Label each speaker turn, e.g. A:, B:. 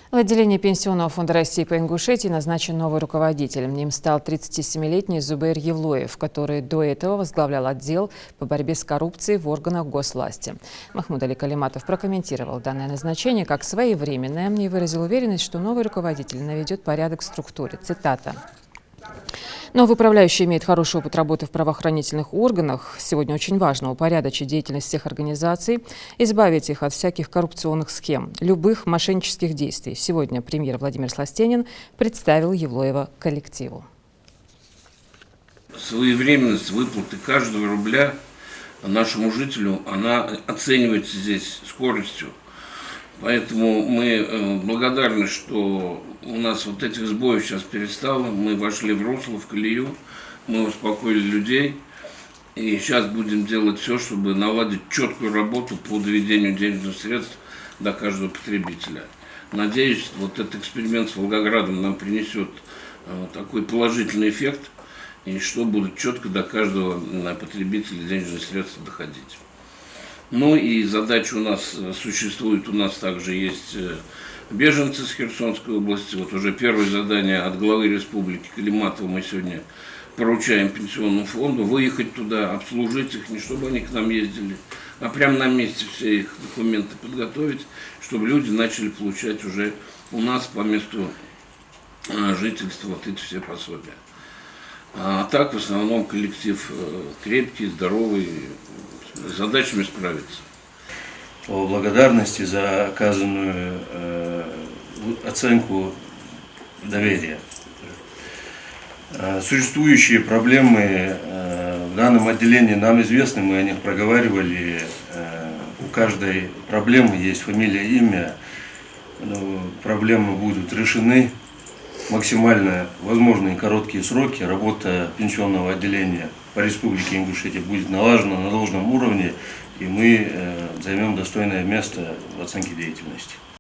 A: В отделении Пенсионного фонда России по Ингушетии назначен новый руководитель. Им стал 37-летний Зубейр Евлоев, который до этого возглавлял отдел по борьбе с коррупцией в органах госвласти. Махмуд Али Калиматов прокомментировал данное назначение как своевременное и выразил уверенность, что новый руководитель наведет порядок в структуре. Цитата. Новый управляющий имеет хороший опыт работы в правоохранительных органах. Сегодня очень важно упорядочить деятельность всех организаций, избавить их от всяких коррупционных схем, любых мошеннических действий. Сегодня премьер Владимир Сластенин представил Евлоева коллективу.
B: Своевременность выплаты каждого рубля нашему жителю, она оценивается здесь скоростью. Поэтому мы благодарны, что у нас вот этих сбоев сейчас перестало. Мы вошли в русло, в колею, мы успокоили людей. И сейчас будем делать все, чтобы наладить четкую работу по доведению денежных средств до каждого потребителя. Надеюсь, вот этот эксперимент с Волгоградом нам принесет такой положительный эффект, и что будут четко до каждого потребителя денежные средства доходить. Ну и задача у нас существует, у нас также есть беженцы с Херсонской области. Вот уже первое задание от главы республики Калиматова мы сегодня поручаем Пенсионному фонду выехать туда, обслужить их, не чтобы они к нам ездили, а прямо на месте все их документы подготовить, чтобы люди начали получать уже у нас по месту жительства вот эти все пособия. А так в основном коллектив крепкий, здоровый, с задачами справиться.
C: По благодарности за оказанную оценку доверия. Существующие проблемы в данном отделении нам известны, мы о них проговаривали. У каждой проблемы есть фамилия, имя. Проблемы будут решены в максимально возможные короткие сроки. Работа пенсионного отделения по Республике Ингушетия будет налажена на должном уровне, и мы займем достойное место в оценке деятельности.